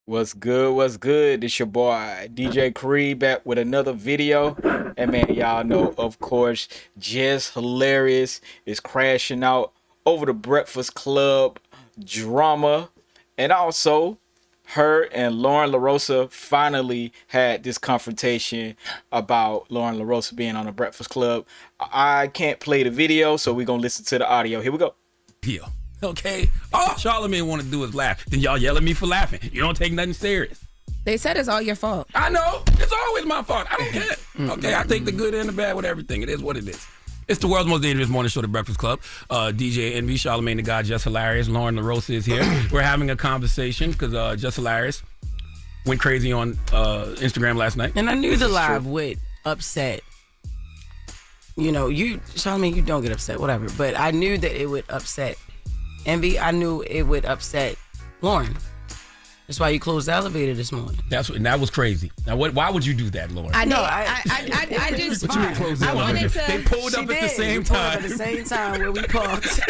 What's good? What's good? It's your boy DJ Creed back with another video. And man, y'all know, of course, Jess Hilarious is crashing out over the Breakfast Club drama. And also, her and Loren Lorosa finally had this confrontation about Loren Lorosa being on the Breakfast Club. I can't play the video, so we're going to listen to the audio. Here we go. Here. Okay? All Charlamagne want to do is laugh. Then y'all yell at me for laughing. You don't take nothing serious. They said it's all your fault. I know. It's always my fault. I don't care. Okay? I take the good and the bad with everything. It is what it is. It's the world's most dangerous morning show, The Breakfast Club. DJ Envy, Charlamagne the God, Jess Hilarious, Loren Lorosa is here. We're having a conversation because Jess Hilarious went crazy on Instagram last night. And I knew the live would upset. You know, Charlamagne, you don't get upset, whatever. But I knew that it would upset Envy. I knew it would upset Loren. That's why you closed the elevator this morning. That was crazy. Now, why would you do that, Loren? I just. What you mean close the I wanted elevator? to. They pulled up at the same time. At the same time where we parked.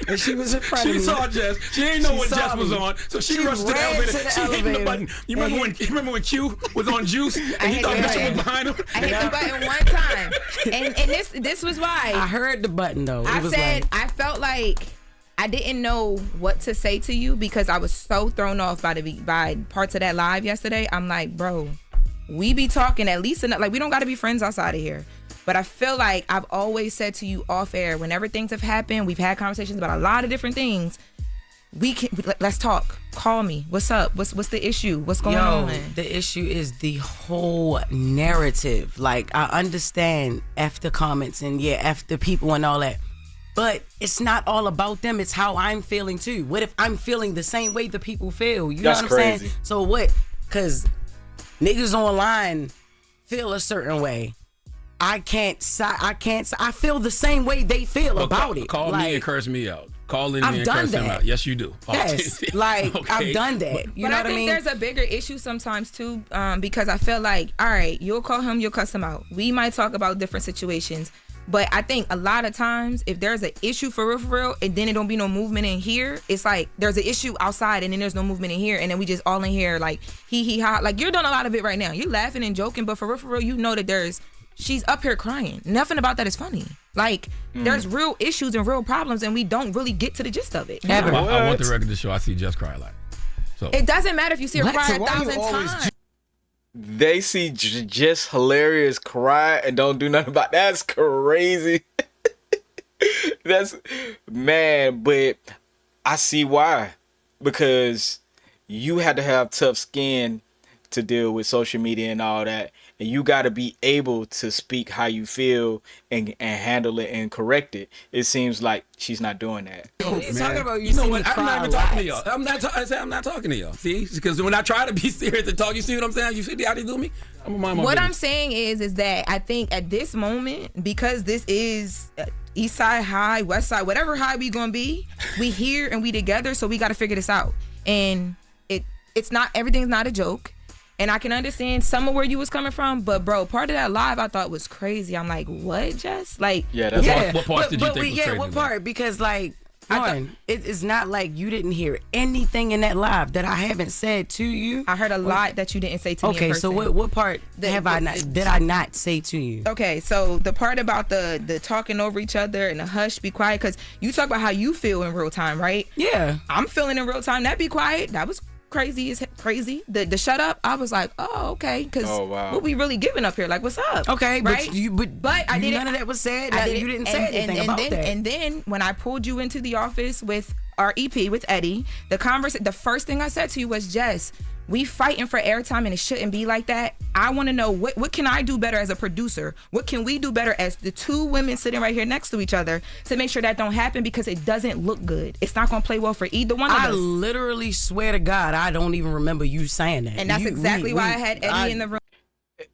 And she was in front of me. She saw Jess. She didn't know what Jess was on, so she rushed to the ran elevator. to the She hit the elevator. button. You remember when Q was on Juice and he thought hit the Bishop was button. behind him? I hit the button one time, and this was why I heard the button though. I said I felt like I didn't know what to say to you because I was so thrown off by parts of that live yesterday. I'm like, bro, we be talking at least enough. Like, we don't got to be friends outside of here. But I feel like I've always said to you off air, whenever things have happened, we've had conversations about a lot of different things. Let's talk. Call me. What's up? What's the issue? What's going on? The issue is the whole narrative. Like, I understand F the comments and F the people and all that. But it's not all about them. It's how I'm feeling too. What if I'm feeling the same way the people feel? You know what I'm saying? So what? Because niggas online feel a certain way. I feel the same way they feel about it. Call me and curse me out. Call in I've and done curse them that. out. Yes, you do. Yes, like Okay. I've done that. You know what I mean? There's a bigger issue sometimes too, because I feel like, all right, you'll call him, you'll cuss him out. We might talk about different situations. But I think a lot of times, if there's an issue for real, and then it don't be no movement in here, it's like there's an issue outside and then there's no movement in here, and then we just all in here like he ha. Like, you're doing a lot of it right now. You're laughing and joking, but for real, you know that she's up here crying. Nothing about that is funny. Like, there's real issues and real problems, and we don't really get to the gist of it. I want the record to show I see Jess cry a lot. So It doesn't matter if you see her cry 1,000 times. They see Jess Hilarious cry and don't do nothing about that. That's crazy. That's, man, but I see why. Because you had to have tough skin to deal with social media and all that. And you got to be able to speak how you feel and handle it and correct it. It seems like she's not doing that. Talking about you know what? I'm not even talking to y'all. I'm not talking to y'all. See? Because when I try to be serious and talk, you see what I'm saying? You see how they do me? I'm a mind my What business. I'm saying is that I think at this moment, because this is East Side High, West Side, whatever high we gonna be, we here and we together, so we got to figure this out. And it's not, everything's not a joke. And I can understand some of where you was coming from, but bro, part of that live I thought was crazy. I'm like, what, Jess? Like, What part did you think was crazy? What part? Because like, Loren, it's not like you didn't hear anything in that live that I haven't said to you. I heard a lot that you didn't say to me in person. Okay, so what part did I not say to you? Okay, so the part about the talking over each other and the hush, be quiet, because you talk about how you feel in real time, right? Yeah. I'm feeling in real time. That be quiet. That was crazy. The shut up, I was like, oh, okay, because what we really giving up here? Like, what's up? Okay, right? But I didn't. None of that was said. You didn't say anything and about then, that. And then when I pulled you into the office with our EP with Eddie, the first thing I said to you was, Jess, we fighting for airtime and it shouldn't be like that. I want to know what can I do better as a producer? What can we do better as the two women sitting right here next to each other to make sure that don't happen, because it doesn't look good. It's not going to play well for either one of us. I literally swear to God, I don't even remember you saying that. And that's exactly why I had Eddie in the room.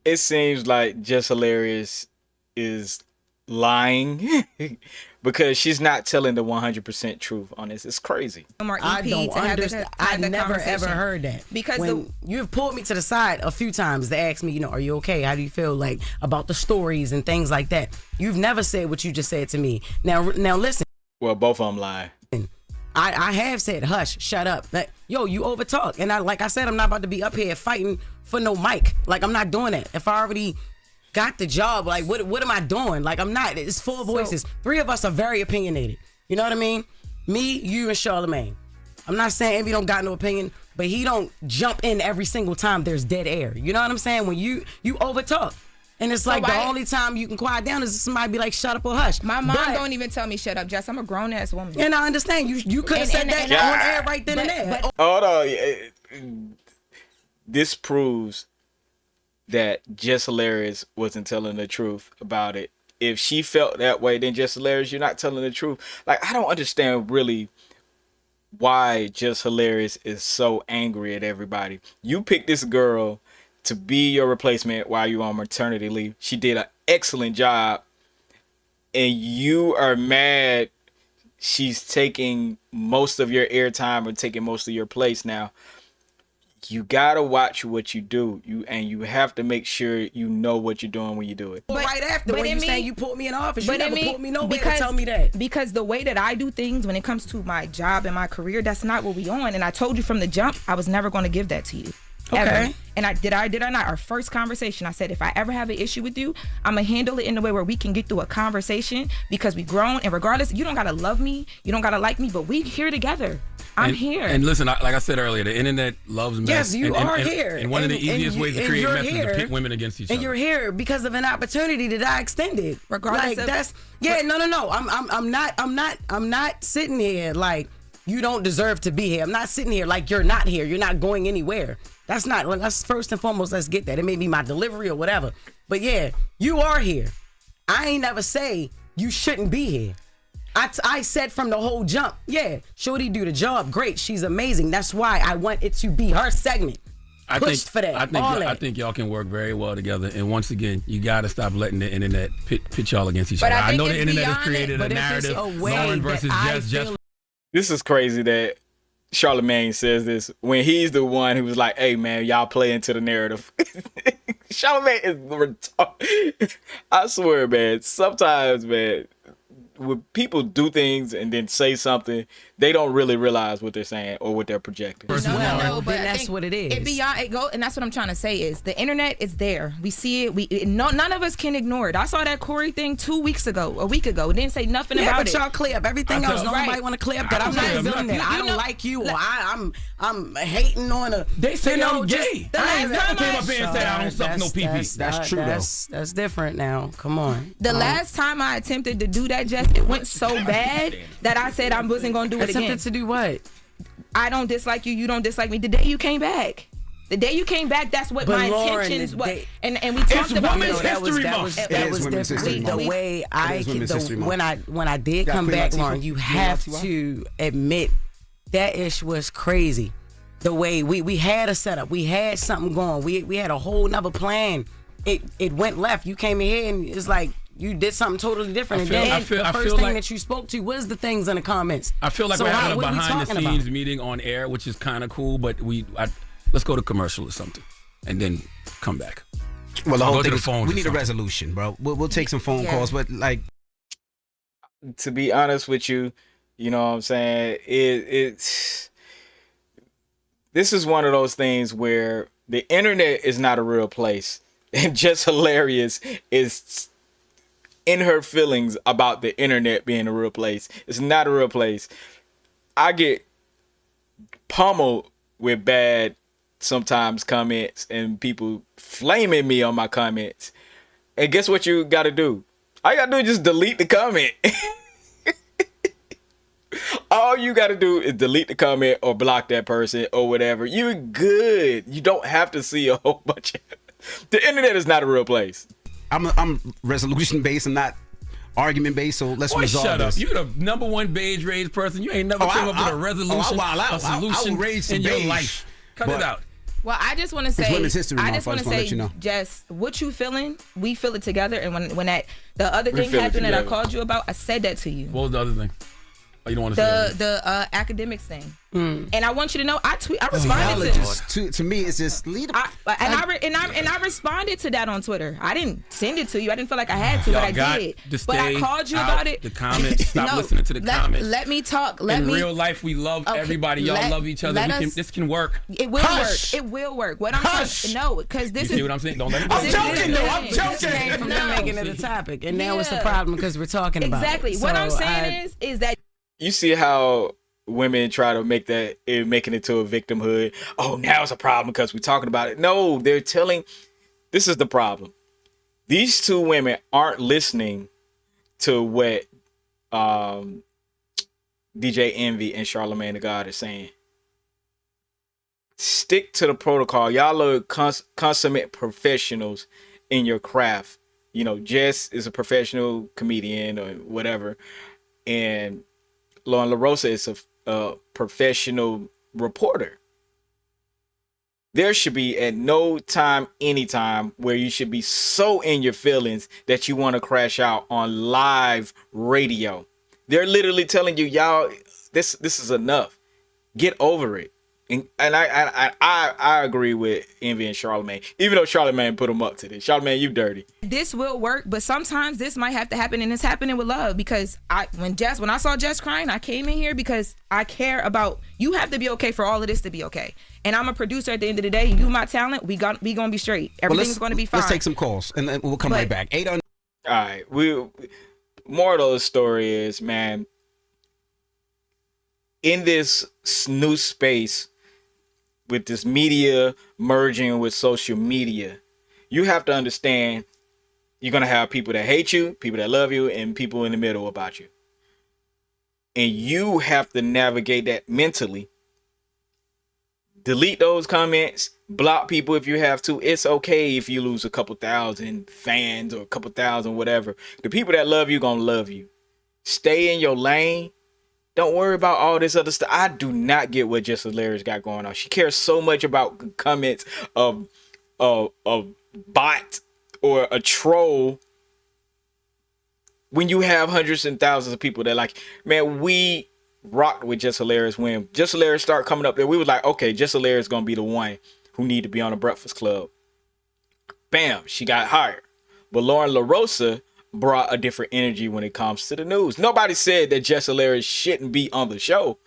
It seems like Jess Hilarious is lying because she's not telling the 100% truth on this. It's crazy. I don't understand. I never ever heard that. Because when you've pulled me to the side a few times to ask me, you know, are you okay? How do you feel like about the stories and things like that? You've never said what you just said to me. Now listen. Well, both of them lie. I have said, hush, shut up. Like, yo, you overtalk. And like I said, I'm not about to be up here fighting for no mic. Like, I'm not doing that. If I already got the job, like, what am I doing? Like, I'm not. It's four voices. Three of us are very opinionated. You know what I mean? Me, you, and Charlamagne. I'm not saying Envy don't got no opinion, but he don't jump in every single time there's dead air. You know what I'm saying? When you overtalk. And it's like the only time you can quiet down is somebody be like, shut up or hush. My mom don't even tell me shut up, Jess. I'm a grown ass woman. And I understand. You could have said that on air right then and there. Hold on. This proves that Jess Hilarious wasn't telling the truth about it. If she felt that way, then Jess Hilarious, you're not telling the truth. Like, I don't understand really why Jess Hilarious is so angry at everybody. You picked this girl to be your replacement while you on maternity leave. She did an excellent job, and you are mad she's taking most of your airtime or taking most of your place now. You gotta watch what you do. You have to make sure you know what you're doing when you do it. But right after, when you say you put me in office, you never put me nowhere to tell me that. Because the way that I do things when it comes to my job and my career, that's not what we on. And I told you from the jump, I was never going to give that to you. Okay. Ever. And I did or not? Our first conversation, I said, if I ever have an issue with you, I'm going to handle it in a way where we can get through a conversation because we grown. And regardless, you don't got to love me. You don't got to like me, but we here together. I'm here. And listen, like I said earlier, the internet loves mess. Yes, you are here. And one of the easiest ways to create mess is to pit women against each other. And you're here because of an opportunity that I extended. Regardless no. I'm not sitting here like you don't deserve to be here. I'm not sitting here like you're not here. You're not going anywhere. That's first and foremost, let's get that. It may be my delivery or whatever. But yeah, you are here. I ain't never say you shouldn't be here. I said from the whole jump, yeah, Shorty do the job. Great. She's amazing. That's why I want it to be her segment. I think y'all can work very well together. And once again, you got to stop letting the internet pit y'all against each other. I know the internet has created a narrative. Loren versus Jess. This is crazy that Charlamagne says this when he's the one who was like, hey, man, y'all play into the narrative. Charlamagne is retarded. I swear, man, sometimes, man, when people do things and then say something, they don't really realize what they're saying or what they're projecting. No, but that's what it is. And that's what I'm trying to say is the internet is there. We see it. None of us can ignore it. I saw that Corey thing a week ago. It didn't say nothing about it. Yeah, but y'all clear up everything else. Nobody want to clear up that I'm not feeling that. I don't like you, or I'm hating on a. They say I'm gay. I ain't never came up here and said I don't suck no pee-pee. That's true, though. That's different now. Come on. The last time I attempted to do that, Jess, it went so bad that I said I wasn't going to do it again. Attempted to do what? I don't dislike you. You don't dislike me. The day you came back. That's what my intentions was. And we talked about it. That was different. The way when I did come back, Loren, you have to admit that ish was crazy. The way we had a setup, we had something going, we had a whole nother plan. It went left. You came in here and it's like you did something totally different. The first thing that you spoke to was the things in the comments. I feel like we're having a behind-the-scenes meeting on air, which is kind of cool, but let's go to commercial or something, and then come back. Well, the whole thing is we need a resolution, bro. We'll take some phone calls, but like, to be honest with you, you know what I'm saying? This is one of those things where the internet is not a real place, and Jess Hilarious is in her feelings about the internet being a real place. It's not a real place. I get pummeled with bad sometimes comments and people flaming me on my comments. And guess what you got to do? All you got to do is just delete the comment. All you got to do is delete the comment or block that person or whatever. You're good. You don't have to see a whole bunch of... The internet is not a real place. I'm resolution based and not argument based, so let's resolve shut this. Up. You're the #1 beige rage person. You ain't never came up with a resolution, a solution in your life. Cut it out. Well, I just want to say, Women's History Month. I just want to say, Jess, what you feeling, we feel it together. And when the other thing happened that I called you about, I said that to you. What was the other thing? Oh, you don't want to the academics thing. And I want you to know, I responded to me. It's just lead. I responded to that on Twitter. I didn't send it to you. I didn't feel like I had to, but I did. But I called you about it. The comments. Stop listening to the comments. Let me talk. In real life, we love everybody. Y'all love each other. This can work. It will work. It will work. What I'm saying, no, because this is. See what I'm saying? Don't let it go. I'm joking. No, I'm joking. Came from them making it a topic, and now it's a problem because we're talking about it. Exactly. What I'm saying is that you see how women try to make making it to a victimhood. Oh, now it's a problem because we're talking about it. No, they're telling. This is the problem. These two women aren't listening to what DJ Envy and Charlamagne the God are saying. Stick to the protocol. Y'all are consummate professionals in your craft. You know, Jess is a professional comedian or whatever, and Loren Lorosa is a professional reporter. There should be at no time, anytime, where you should be so in your feelings that you want to crash out on live radio. They're literally telling you, y'all, this is enough. Get over it. And I agree with Envy and Charlamagne, even though Charlamagne put them up to this. Charlamagne, you dirty. This will work, but sometimes this might have to happen, and it's happening with love. Because when I saw Jess crying, I came in here because I care about you. Have to be okay for all of this to be okay. And I'm a producer at the end of the day. You my talent. We gonna be straight. Everything's gonna be fine. Let's take some calls, and then we'll come right back. 800. All right. Moral of the story is, man, in this new space, with this media merging with social media, you have to understand you're going to have people that hate you, people that love you, and people in the middle about you. And you have to navigate that mentally. Delete those comments, block people if you have to. It's okay if you lose a couple thousand fans or a couple thousand, whatever. The people that love you going to love you. Stay in your lane. Don't worry about all this other stuff. I do not get what Jess Hilarious got going on. She cares so much about comments of a bot or a troll when you have hundreds and thousands of people that like, man, we rocked with Jess Hilarious when Jess Hilarious started coming up there. We was like, okay, Jess Hilarious is going to be the one who need to be on the Breakfast Club. Bam, she got hired. But Loren Lorosa brought a different energy when it comes to the news. Nobody said that Jess Hilarious shouldn't be on the show.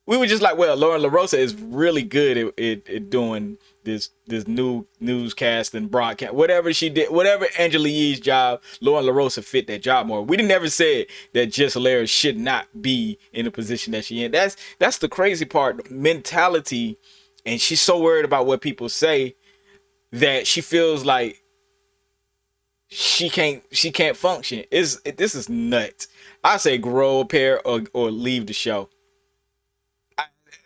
We were just like, well, Loren Lorosa is really good at doing this new newscast and broadcast. Whatever she did, whatever Angela Yee's job, Loren Lorosa fit that job more. We never said that Jess Hilarious should not be in the position that she in. That's the crazy part, mentality. And she's so worried about what people say that she feels like she can't function. This is nuts. I say grow a pair or leave the show.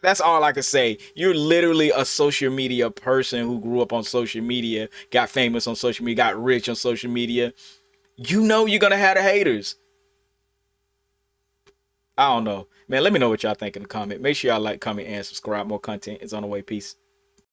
That's all I can say. You're literally a social media person who grew up on social media, got famous on social media, got rich on social media. You know you're gonna have the haters. I don't know. Man, let me know what y'all think in the comment. Make sure y'all like, comment, and subscribe. More content is on the way. Peace.